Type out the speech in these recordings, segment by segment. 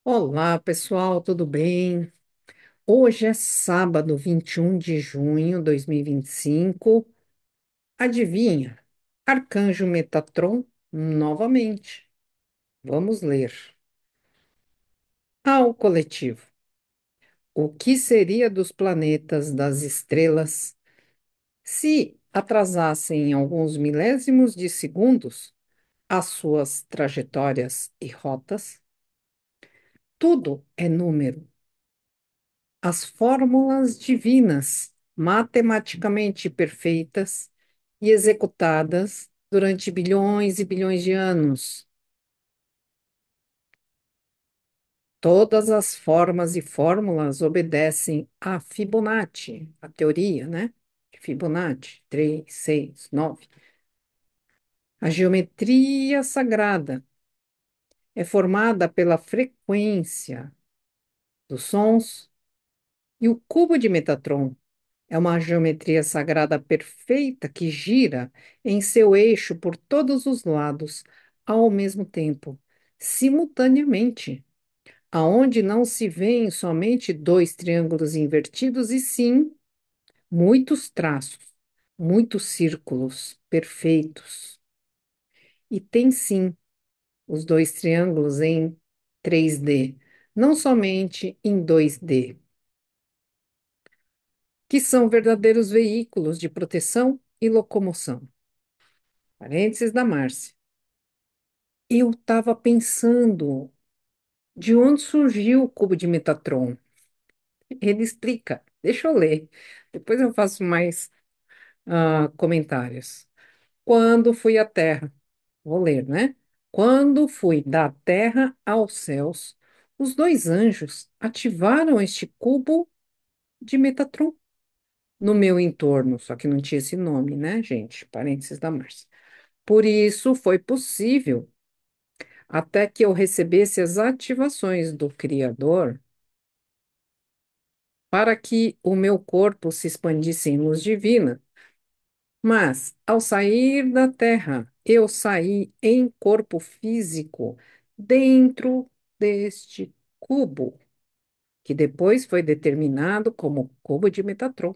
Olá, pessoal, tudo bem? Hoje é sábado, 21 de junho de 2025. Adivinha? Arcanjo Metatron novamente. Vamos ler. Ao coletivo. O que seria dos planetas, das estrelas, se atrasassem em alguns milésimos de segundos as suas trajetórias e rotas? Tudo é número. As fórmulas divinas, matematicamente perfeitas e executadas durante bilhões e bilhões de anos. Todas as formas e fórmulas obedecem a Fibonacci, a teoria, né? Fibonacci, 3, 6, 9. A geometria sagrada é formada pela frequência dos sons e o cubo de Metatron. É uma geometria sagrada perfeita que gira em seu eixo por todos os lados, ao mesmo tempo, simultaneamente, aonde não se vêem somente dois triângulos invertidos, e sim muitos traços, muitos círculos perfeitos. E tem sim os dois triângulos em 3D, não somente em 2D, que são verdadeiros veículos de proteção e locomoção. Parênteses da Márcia. Eu estava pensando de onde surgiu o cubo de Metatron. Ele explica. Deixa eu ler. Depois eu faço mais comentários. Quando fui à Terra, vou ler, né? Quando fui da Terra aos céus, os dois anjos ativaram este cubo de Metatron no meu entorno, só que não tinha esse nome, né, gente? Parênteses da Márcia. Por isso foi possível até que eu recebesse as ativações do Criador para que o meu corpo se expandisse em luz divina. Mas, ao sair da Terra, eu saí em corpo físico dentro deste cubo, que depois foi determinado como cubo de Metatron.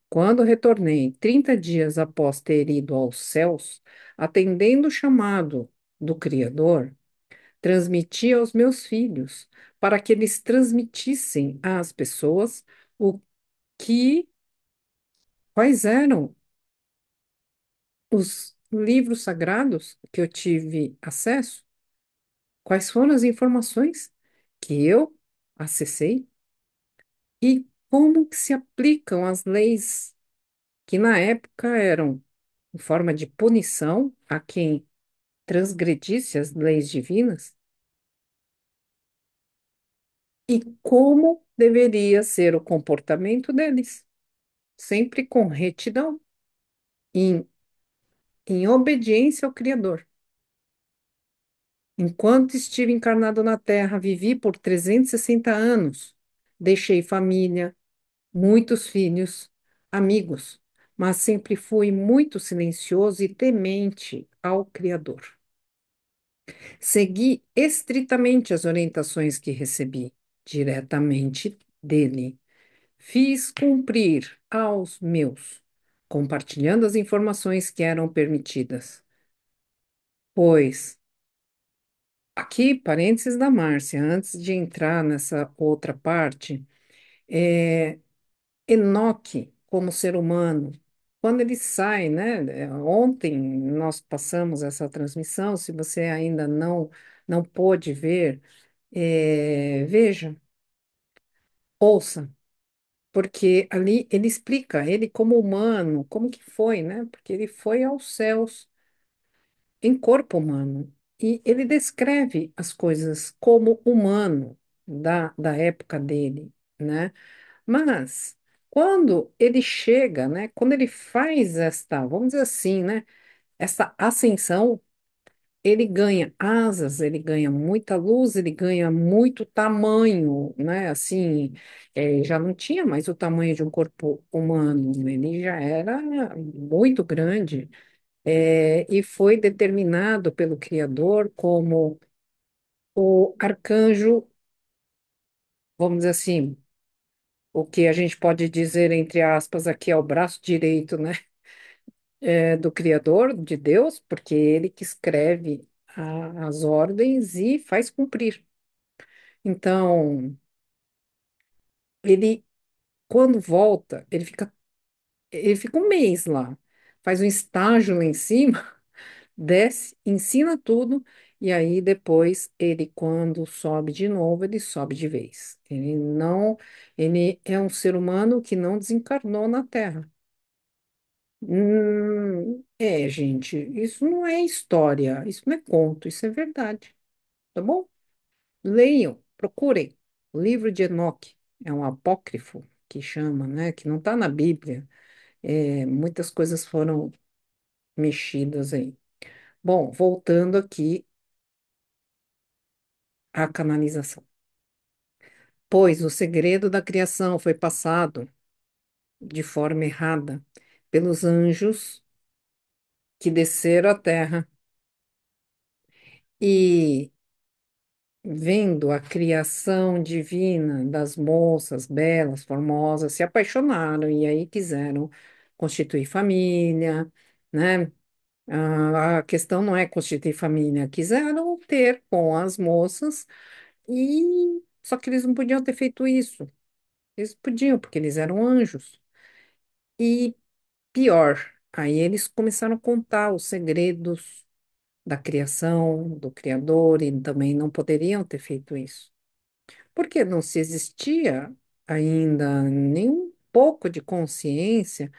Quando retornei, 30 dias após ter ido aos céus, atendendo o chamado do Criador, transmiti aos meus filhos, para que eles transmitissem às pessoas o que, quais eram os livros sagrados que eu tive acesso, quais foram as informações que eu acessei e como que se aplicam as leis que na época eram em forma de punição a quem transgredisse as leis divinas e como deveria ser o comportamento deles, sempre com retidão, em, em obediência ao Criador. Enquanto estive encarnado na Terra, vivi por 360 anos. Deixei família, muitos filhos, amigos, mas sempre fui muito silencioso e temente ao Criador. Segui estritamente as orientações que recebi diretamente dele. Fiz cumprir aos meus, compartilhando as informações que eram permitidas. Pois, aqui, parênteses da Márcia, antes de entrar nessa outra parte, é, Enoque, como ser humano, quando ele sai, né? Ontem nós passamos essa transmissão, se você ainda não pôde ver, veja, ouça, porque ali ele explica, ele como humano, como que foi, né? Porque ele foi aos céus em corpo humano. E ele descreve as coisas como humano da época dele, né? Mas quando ele chega, né? Quando ele faz esta, vamos dizer assim, né? Essa ascensão, ele ganha asas, ele ganha muita luz, ele ganha muito tamanho, né? Assim, já não tinha mais o tamanho de um corpo humano, ele já era muito grande. E foi determinado pelo Criador como o arcanjo, vamos dizer assim, o que a gente pode dizer, entre aspas, aqui é o braço direito, né, do Criador, de Deus, porque é ele que escreve as ordens e faz cumprir. Então, ele, quando volta, ele fica um mês lá, faz um estágio lá em cima, desce, ensina tudo, e aí depois ele, quando sobe de novo, ele sobe de vez. Ele é um ser humano que não desencarnou na Terra. Gente, isso não é história, isso não é conto, isso é verdade, tá bom? Leiam, procurem. O livro de Enoque é um apócrifo que chama, né? Que não está na Bíblia. Muitas coisas foram mexidas aí. Bom, voltando aqui à canalização. Pois o segredo da criação foi passado de forma errada pelos anjos que desceram à terra e, vendo a criação divina das moças belas, formosas, se apaixonaram e aí quiseram constituir família, né? A questão não é constituir família, quiseram ter com as moças e só que eles não podiam ter feito isso. Eles podiam, porque eles eram anjos. E pior, aí eles começaram a contar os segredos da criação, do Criador, e também não poderiam ter feito isso. Porque não se existia ainda nem um pouco de consciência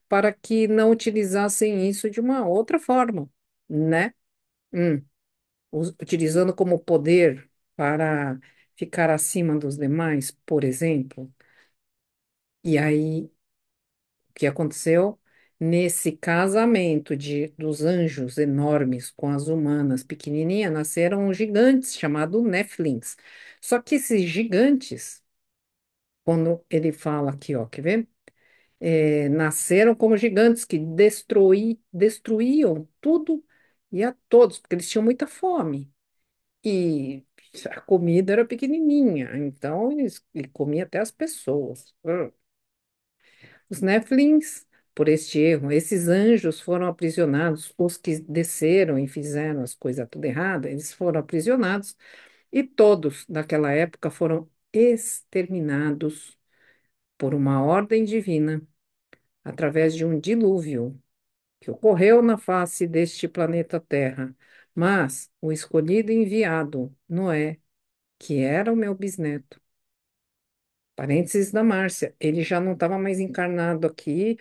para que não utilizassem isso de uma outra forma, né? Hum, utilizando como poder para ficar acima dos demais, por exemplo. E aí, o que aconteceu? Nesse casamento dos anjos enormes com as humanas pequenininhas, nasceram gigantes chamados Néfilins. Só que esses gigantes, quando ele fala aqui, ó, quer ver? Nasceram como gigantes que destruíam tudo e a todos, porque eles tinham muita fome. E a comida era pequenininha, então ele comia até as pessoas. Os Néfilins, por este erro, esses anjos foram aprisionados, os que desceram e fizeram as coisas tudo errado, eles foram aprisionados e todos daquela época foram exterminados por uma ordem divina através de um dilúvio que ocorreu na face deste planeta Terra. Mas o escolhido e enviado, Noé, que era o meu bisneto, parênteses da Márcia, ele já não estava mais encarnado aqui,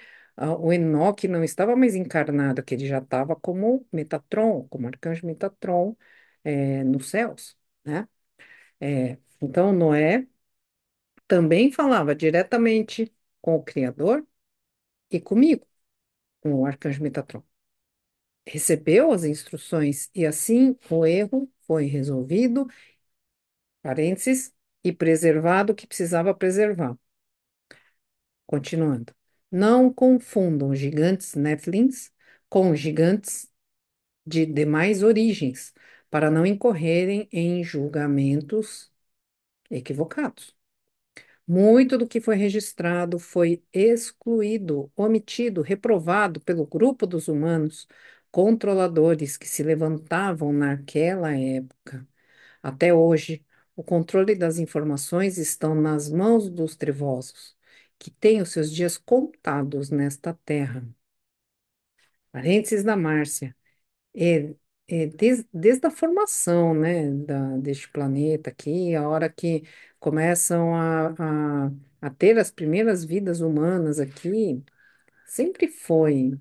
o Enoque não estava mais encarnado, que ele já estava como Metatron, como arcanjo Metatron, nos céus, né? Então, Noé também falava diretamente com o Criador e comigo, com o arcanjo Metatron. Recebeu as instruções e assim o erro foi resolvido, parênteses, e preservado o que precisava preservar. Continuando. Não confundam gigantes Néfilins com gigantes de demais origens, para não incorrerem em julgamentos equivocados. Muito do que foi registrado foi excluído, omitido, reprovado pelo grupo dos humanos controladores que se levantavam naquela época. Até hoje, o controle das informações estão nas mãos dos trevosos, que têm os seus dias contados nesta terra. Parênteses da Márcia. Desde a formação, né, deste planeta aqui, a hora que começam a ter as primeiras vidas humanas aqui, sempre foi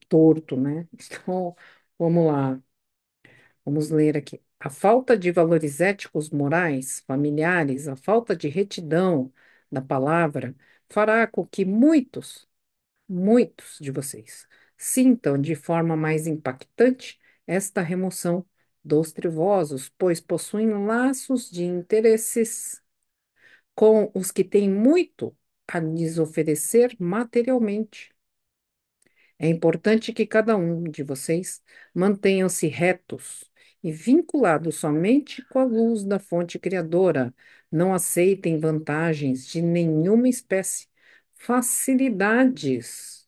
torto, né? Então, vamos lá. Vamos ler aqui. A falta de valores éticos, morais, familiares, a falta de retidão da palavra fará com que muitos de vocês sintam de forma mais impactante esta remoção dos trevosos, pois possuem laços de interesses com os que têm muito a lhes oferecer materialmente. É importante que cada um de vocês mantenham-se retos e vinculados somente com a luz da fonte criadora. Não aceitem vantagens de nenhuma espécie, facilidades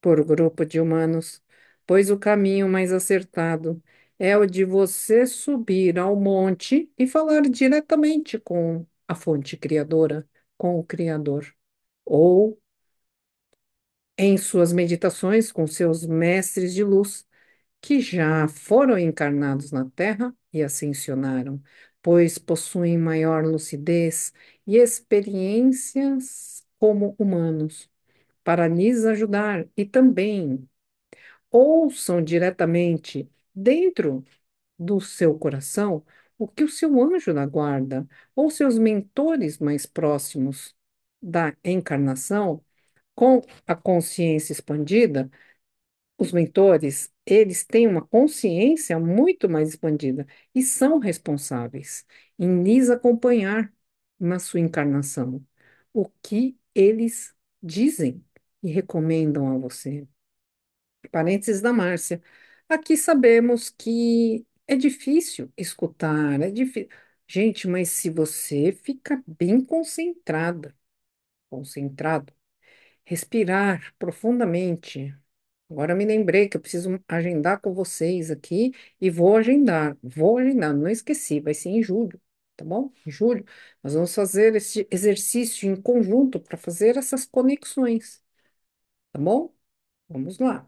por grupo de humanos, pois o caminho mais acertado é o de você subir ao monte e falar diretamente com a fonte criadora, com o Criador, ou em suas meditações com seus mestres de luz, que já foram encarnados na Terra e ascensionaram, pois possuem maior lucidez e experiências como humanos, para lhes ajudar e também ouçam diretamente dentro do seu coração o que o seu anjo da guarda ou seus mentores mais próximos da encarnação, com a consciência expandida, os mentores, eles têm uma consciência muito mais expandida e são responsáveis em lhes acompanhar na sua encarnação. O que eles dizem e recomendam a você. Parênteses da Márcia. Aqui sabemos que é difícil escutar, é difícil. Gente, mas se você fica bem concentrado, respirar profundamente. Agora eu me lembrei que eu preciso agendar com vocês aqui e vou agendar, não esqueci, vai ser em julho, tá bom? Em julho, nós vamos fazer esse exercício em conjunto para fazer essas conexões, tá bom? Vamos lá.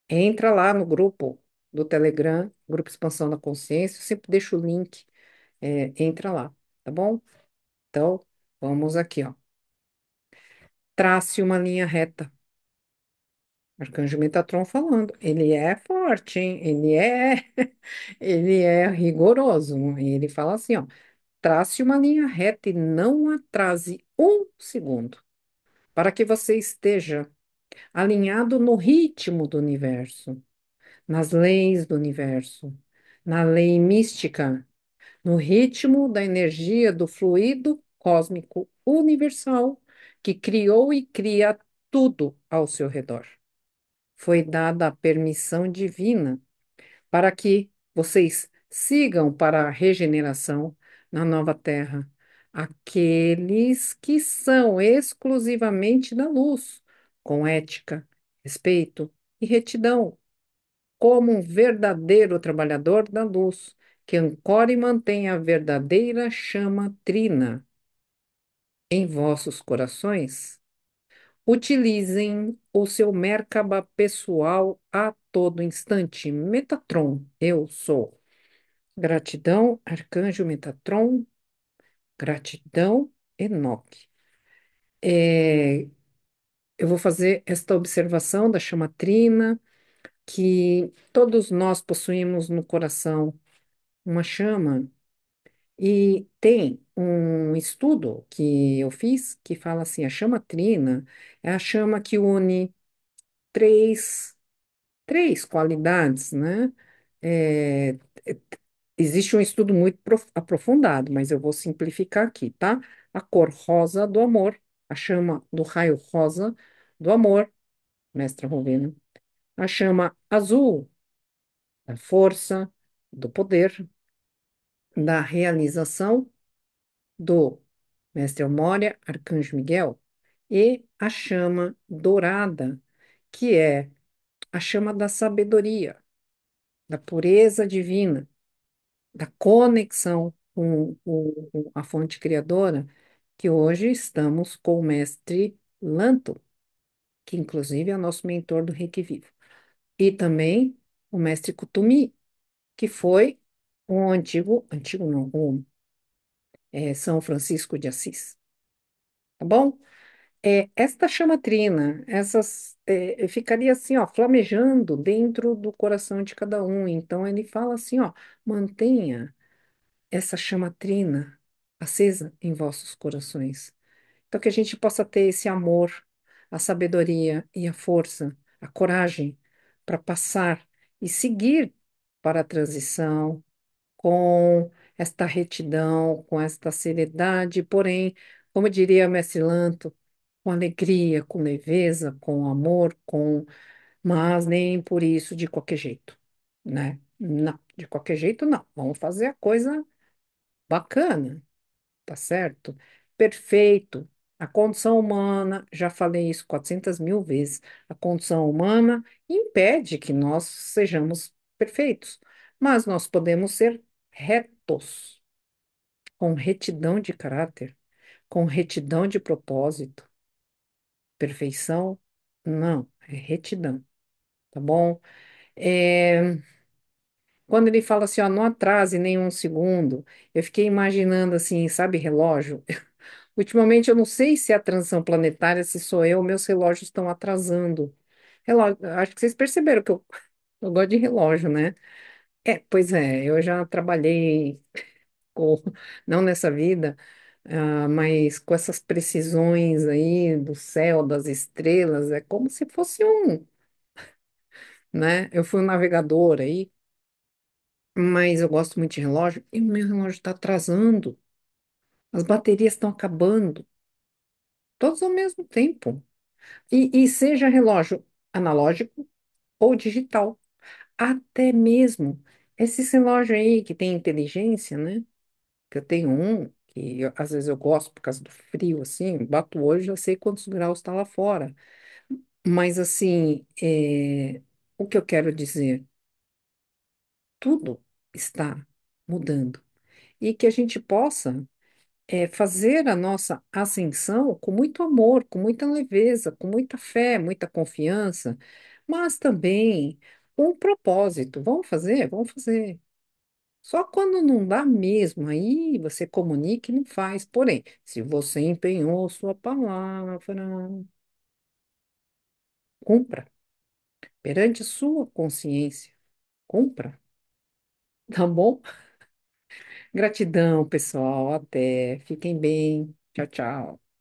Entra lá no grupo do Telegram, Grupo Expansão da Consciência, eu sempre deixo o link, entra lá, tá bom? Então, vamos aqui, ó. Trace uma linha reta. Arcanjo Metatron falando, ele é forte, hein? Ele é rigoroso. E ele fala assim, ó, trace uma linha reta e não atrase um segundo, para que você esteja alinhado no ritmo do universo, nas leis do universo, na lei mística, no ritmo da energia do fluido cósmico universal que criou e cria tudo ao seu redor. Foi dada a permissão divina para que vocês sigam para a regeneração na nova terra aqueles que são exclusivamente da luz, com ética, respeito e retidão, como um verdadeiro trabalhador da luz, que ancora e mantém a verdadeira chama trina em vossos corações. Utilizem o seu Merkaba pessoal a todo instante. Metatron, eu sou. Gratidão, Arcanjo Metatron. Gratidão, Enoque. É, eu vou fazer esta observação da chama trina, que todos nós possuímos no coração uma chama, e tem um estudo que eu fiz que fala assim: a chama trina é a chama que une três três qualidades, né? É, é, existe um estudo muito aprofundado, mas eu vou simplificar aqui, tá? A cor rosa do amor, a chama do raio rosa do amor, mestra Rovena. A chama azul da força, do poder, da realização do mestre Moria, Arcanjo Miguel. E a chama dourada, que é a chama da sabedoria, da pureza divina, da conexão com a fonte criadora, que hoje estamos com o mestre Lanto, que inclusive é o nosso mentor do Reiki Vivo, e também o mestre Kutumi, que foi um antigo não, São Francisco de Assis, tá bom? Esta chama trina, ficaria assim, ó, flamejando dentro do coração de cada um. Então ele fala assim, ó, mantenha essa chama trina acesa em vossos corações. Então, que a gente possa ter esse amor, a sabedoria e a força, a coragem para passar e seguir para a transição com esta retidão, com esta seriedade, porém, como diria Mestre Lanto, com alegria, com leveza, com amor, mas nem por isso de qualquer jeito, né? Não, de qualquer jeito não. Vamos fazer a coisa bacana, tá certo? Perfeito. A condição humana, já falei isso 400 mil vezes, a condição humana impede que nós sejamos perfeitos, mas nós podemos ser retos, com retidão de caráter, com retidão de propósito. Perfeição, não, é retidão, tá bom? É, quando ele fala assim, ó, não atrase nem um segundo, eu fiquei imaginando assim, sabe, relógio? Ultimamente eu não sei se é a transição planetária, se sou eu, meus relógios estão atrasando. Relógio, acho que vocês perceberam que eu gosto de relógio, né? É, pois é, eu já trabalhei com, não nessa vida, mas com essas precisões aí do céu, das estrelas, é como se fosse né? Eu fui um navegador aí, mas eu gosto muito de relógio e o meu relógio está atrasando. As baterias estão acabando, todos ao mesmo tempo. E seja relógio analógico ou digital, até mesmo esses relógios aí que tem inteligência, né? Que eu tenho um, às vezes eu gosto por causa do frio, assim, bato hoje, já sei quantos graus está lá fora. Mas assim, o que eu quero dizer, tudo está mudando. E que a gente possa fazer a nossa ascensão com muito amor, com muita leveza, com muita fé, muita confiança, mas também com um propósito. Vamos fazer? Vamos fazer. Só quando não dá mesmo, aí você comunica e não faz. Porém, se você empenhou sua palavra, cumpra perante sua consciência. Cumpra, tá bom? Gratidão, pessoal. Até. Fiquem bem. Tchau, tchau.